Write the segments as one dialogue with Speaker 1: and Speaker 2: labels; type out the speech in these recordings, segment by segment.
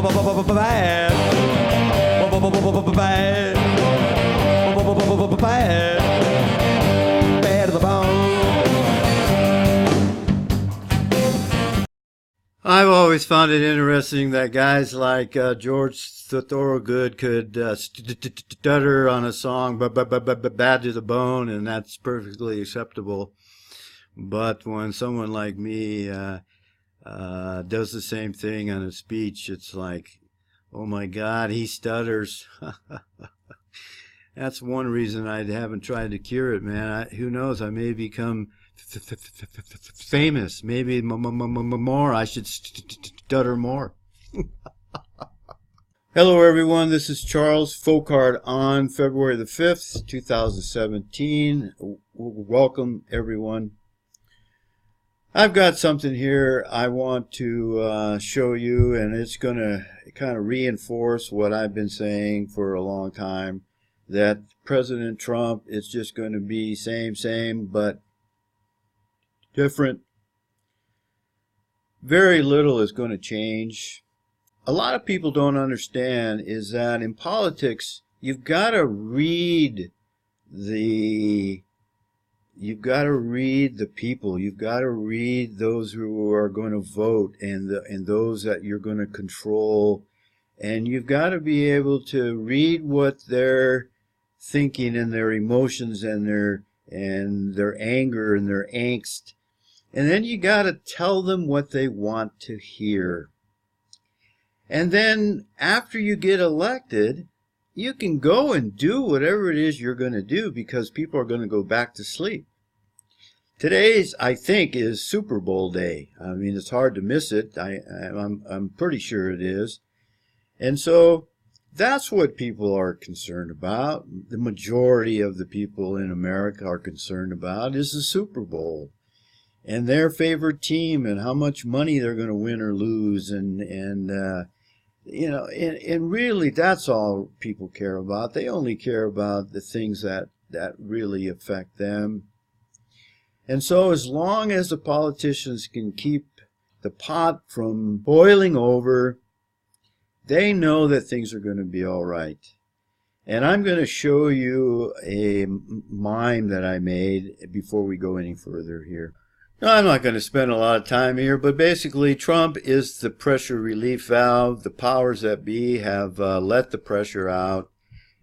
Speaker 1: Bad to the bone.
Speaker 2: I've always found it interesting that guys like George Thorogood could stutter on a song, bad to the bone, and that's perfectly acceptable. But when someone like me does the same thing on a speech, it's like, oh my God, he stutters. That's one reason I haven't tried to cure it, man. Who knows? I may become famous. Maybe more. I should stutter more. Hello, everyone. This is Charles Folkard on February the 5th, 2017. Welcome, everyone. I've got something here I want to show you, and it's going to kind of reinforce what I've been saying for a long time, that President Trump is just going to be same, but different. Very little is going to change. A lot of people don't understand is that in politics, you've got to read the people. You've got to read those who are going to vote and those that you're going to control. And you've got to be able to read what they're thinking and their emotions and their anger and their angst. And then you got to tell them what they want to hear. And then after you get elected, you can go and do whatever it is you're going to do because people are going to go back to sleep. Today's, I think, is Super Bowl day. I mean, it's hard to miss it. I'm pretty sure it is. And so that's what people are concerned about. The majority of the people in America are concerned about is the Super Bowl and their favorite team and how much money they're going to win or lose. And really that's all people care about. They only care about the things that really affect them. And so as long as the politicians can keep the pot from boiling over, they know that things are going to be all right. And I'm going to show you a mime that I made before we go any further here. No, I'm not going to spend a lot of time here, but basically Trump is the pressure relief valve. The powers that be have let the pressure out.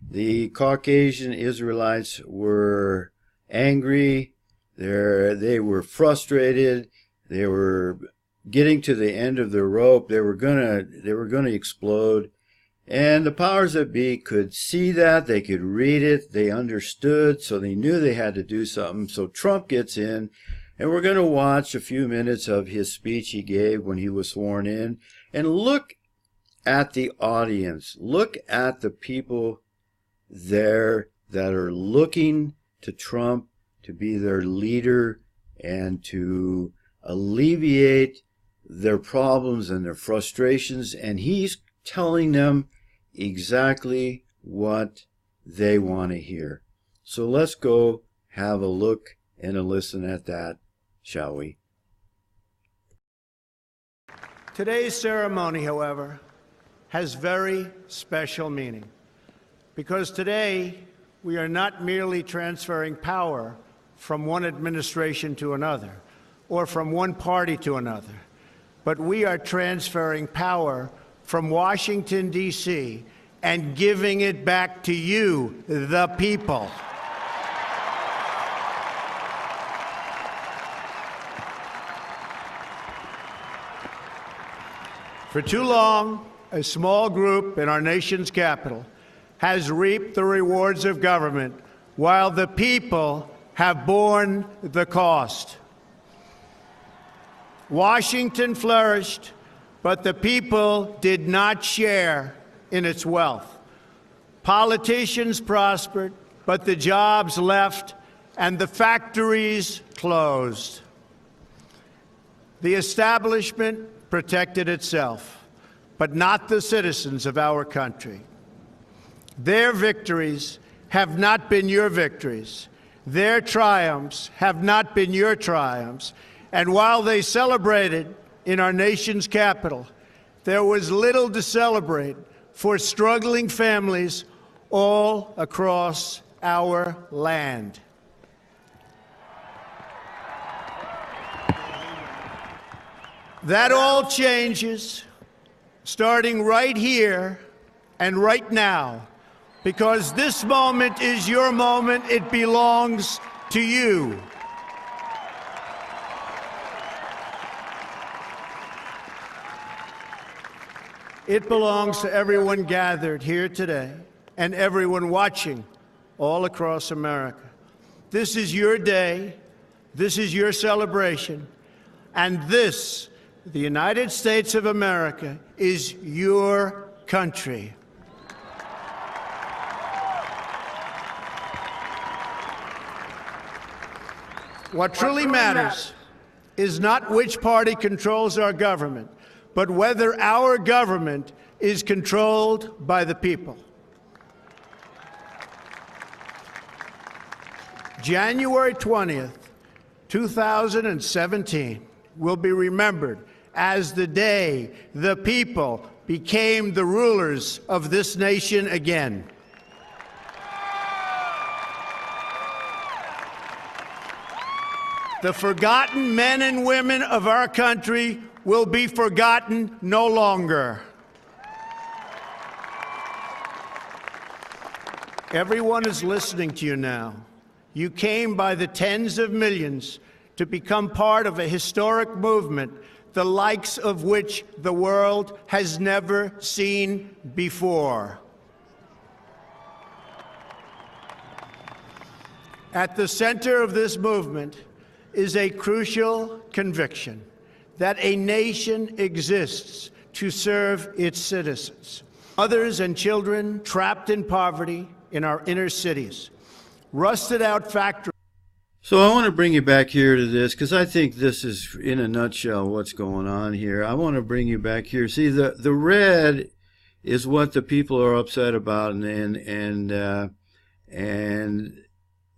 Speaker 2: The Caucasian Israelites were angry. They were frustrated. They were getting to the end of their rope. They were gonna explode. And the powers that be could see that. They could read it. They understood. So they knew they had to do something. So Trump gets in. And we're going to watch a few minutes of his speech he gave when he was sworn in. And look at the audience. Look at the people there that are looking to Trump to be their leader and to alleviate their problems and their frustrations. And he's telling them exactly what they want to hear. So let's go have a look and a listen at that, shall we?
Speaker 3: Today's ceremony, however, has very special meaning because today we are not merely transferring power from one administration to another or from one party to another, but we are transferring power from Washington, D.C., and giving it back to you, the people. For too long, a small group in our nation's capital has reaped the rewards of government while the people have borne the cost. Washington flourished, but the people did not share in its wealth. Politicians prospered, but the jobs left and the factories closed. The establishment protected itself, but not the citizens of our country. Their victories have not been your victories. Their triumphs have not been your triumphs. And while they celebrated in our nation's capital, there was little to celebrate for struggling families all across our land. That all changes starting right here and right now, because this moment is your moment. It belongs to you. It belongs to everyone gathered here today and everyone watching all across America. This is your day. This is your celebration. And this, the United States of America, is your country. What truly matters is not which party controls our government, but whether our government is controlled by the people. January 20th, 2017 will be remembered as the day the people became the rulers of this nation again. The forgotten men and women of our country will be forgotten no longer. Everyone is listening to you now. You came by the tens of millions to become part of a historic movement, the likes of which the world has never seen before. At the center of this movement is a crucial conviction that a nation exists to serve its citizens. Mothers and children trapped in poverty in our inner cities, rusted out factories.
Speaker 2: So I want to bring you back here to this, because I think this is, in a nutshell, what's going on here. I want to bring you back here. See, the red is what the people are upset about, and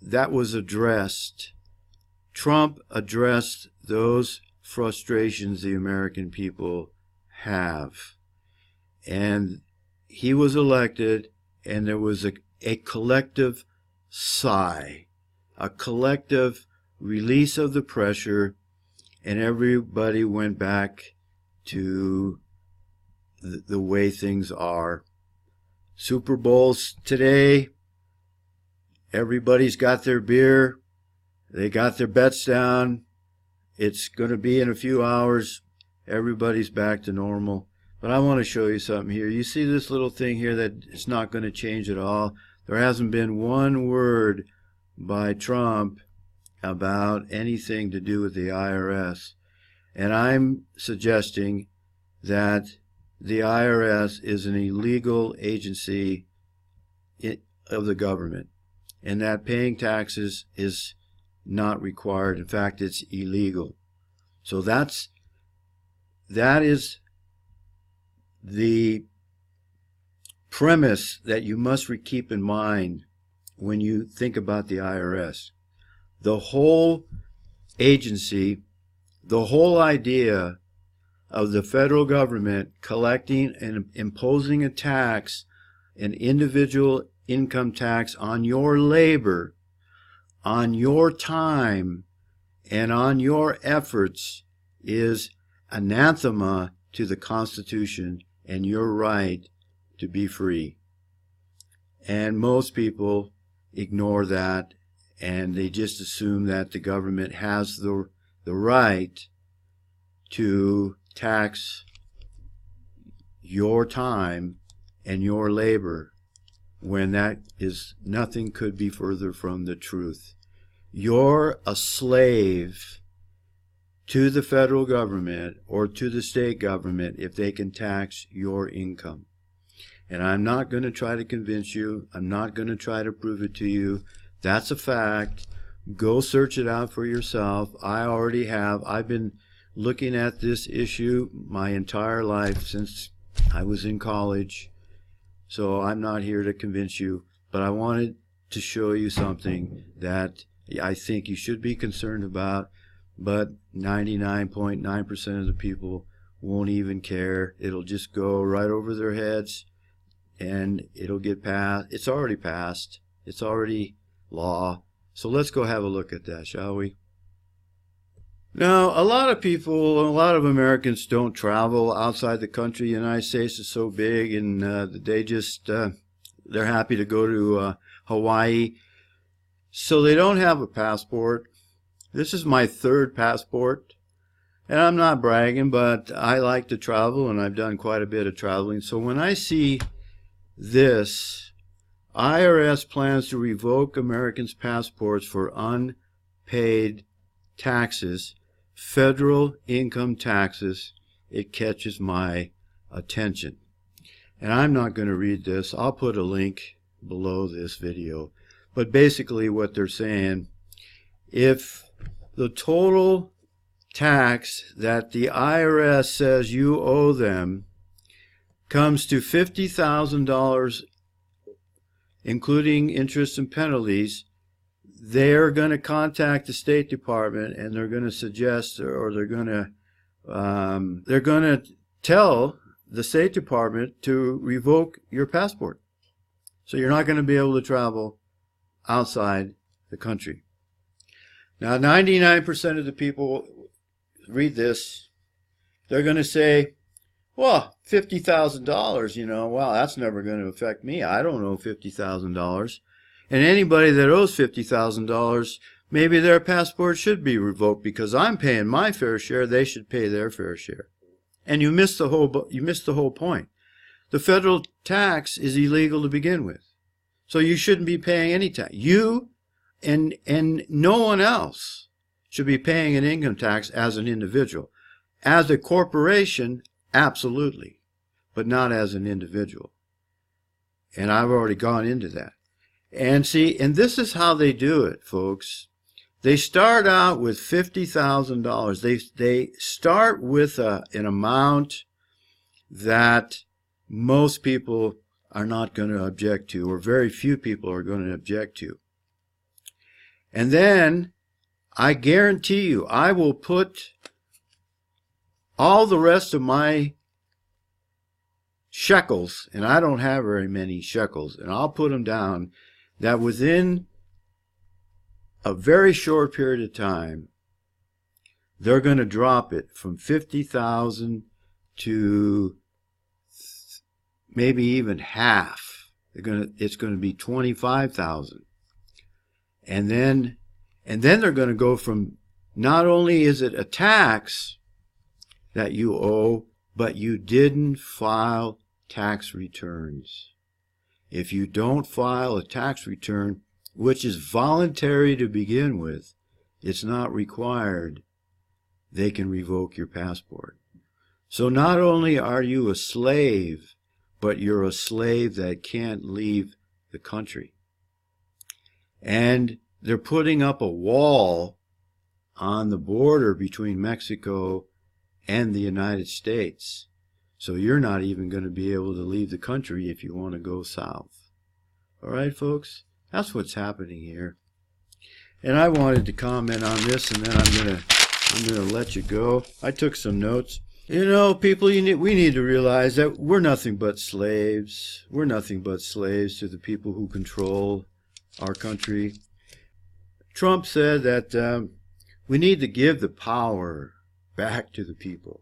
Speaker 2: that was addressed. Trump addressed those frustrations the American people have. And he was elected, and there was a collective sigh, a collective release of the pressure, and everybody went back to the way things are. Super Bowl's today. Everybody's got their beer. They got their bets down. It's going to be in a few hours. Everybody's back to normal. But I want to show you something here. You see this little thing here that it's not going to change at all? There hasn't been one word by Trump about anything to do with the IRS. And I'm suggesting that the IRS is an illegal agency of the government, and that paying taxes is not required. In fact, it's illegal. So that is the premise that you must keep in mind when you think about the IRS. The whole agency, the whole idea of the federal government collecting and imposing a tax, an individual income tax on your labor, on your time, and on your efforts, is anathema to the Constitution and your right to be free. And most people ignore that, and they just assume that the government has the right to tax your time and your labor, when that is nothing could be further from the truth. You're a slave to the federal government or to the state government if they can tax your income. And I'm not going to try to convince you. I'm not going to try to prove it to you. That's a fact. Go search it out for yourself. I already have. I've been looking at this issue my entire life since I was in college. So I'm not here to convince you, but I wanted to show you something that I think you should be concerned about, but 99.9% of the people won't even care. It'll just go right over their heads, and it'll get passed. It's already passed. It's already law. So let's go have a look at that, shall we? Now, a lot of people, a lot of Americans don't travel outside the country. The United States is so big, and they just, they're happy to go to Hawaii. So they don't have a passport. This is my third passport. And I'm not bragging, but I like to travel, and I've done quite a bit of traveling. So when I see this, IRS plans to revoke Americans' passports for unpaid taxes, federal income taxes, it catches my attention. And I'm not going to read this. I'll put a link below this video. But basically what they're saying, if the total tax that the IRS says you owe them comes to $50,000, including interest and penalties, they're going to contact the State Department, and they're going to suggest, or they're going to tell the State Department to revoke your passport. So you're not going to be able to travel outside the country. Now, 99% of the people read this, they're going to say, well, $50,000, you know, well, that's never going to affect me. I don't owe $50,000. And anybody that owes $50,000, maybe their passport should be revoked because I'm paying my fair share. They should pay their fair share. And you missed the whole point. The federal tax is illegal to begin with. So you shouldn't be paying any tax. You and no one else should be paying an income tax as an individual. As a corporation, absolutely, but not as an individual. And I've already gone into that. And see, and this is how they do it, folks. They start out with $50,000. They start with an amount that most people are not going to object to, or very few people are going to object to. And then, I guarantee you, I will put all the rest of my shekels, and I don't have very many shekels, and I'll put them down, that within a very short period of time, they're going to drop it from 50,000 to maybe even half. It's going to be 25,000. And then they're going to go from, not only is it a tax that you owe, but you didn't file tax returns. If you don't file a tax return, which is voluntary to begin with, it's not required, they can revoke your passport. So not only are you a slave, but you're a slave that can't leave the country. And they're putting up a wall on the border between Mexico and the United States. So you're not even going to be able to leave the country if you want to go south. All right, folks? That's what's happening here. And I wanted to comment on this, and then I'm gonna let you go. I took some notes. You know, people, we need to realize that we're nothing but slaves. We're nothing but slaves to the people who control our country. Trump said that we need to give the power back to the people.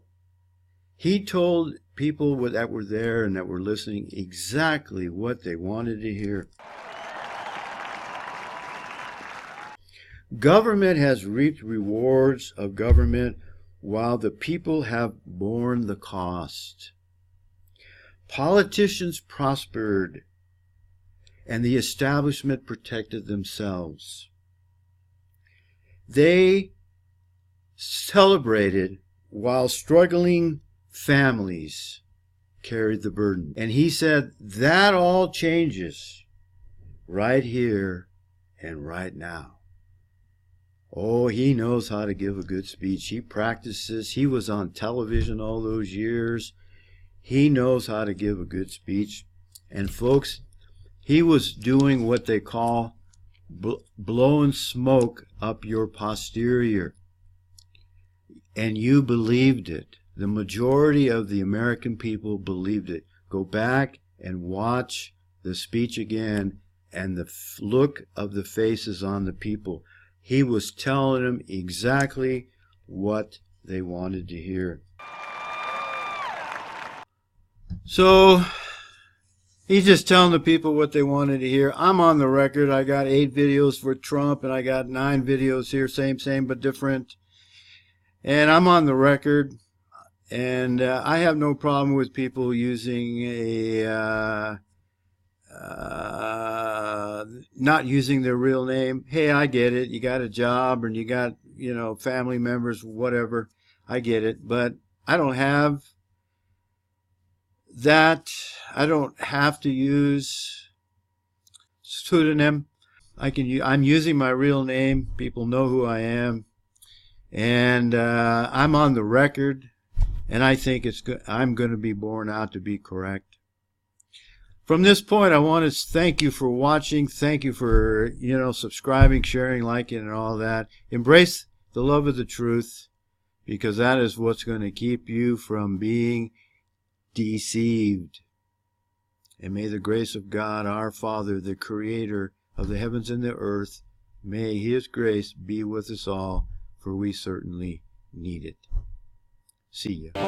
Speaker 2: He told people that were there and that were listening exactly what they wanted to hear. Government has reaped rewards of government while the people have borne the cost. Politicians prospered and the establishment protected themselves. They celebrated while struggling families carried the burden. And he said that all changes right here and right now. Oh, he knows how to give a good speech. He practices. He was on television all those years. He knows how to give a good speech. And folks, he was doing what they call blowing smoke up your posterior. And you believed it. The majority of the American people believed it. Go back and watch the speech again and the look of the faces on the people. He was telling them exactly what they wanted to hear. So he's just telling the people what they wanted to hear. I'm on the record. I got 8 videos for Trump, and I got 9 videos here, same but different. And I'm on the record, and I have no problem with people using not using their real name. Hey, I get it. You got a job, and you got, family members, whatever. I get it. But I don't have that. I don't have to use pseudonym. I'm using my real name. People know who I am, and I'm on the record. And I think I'm going to be borne out to be correct. From this point, I want to thank you for watching. Thank you for, subscribing, sharing, liking, and all that. Embrace the love of the truth, because that is what's going to keep you from being deceived. And may the grace of God, our Father, the Creator of the heavens and the earth, may His grace be with us all, for we certainly need it. See ya.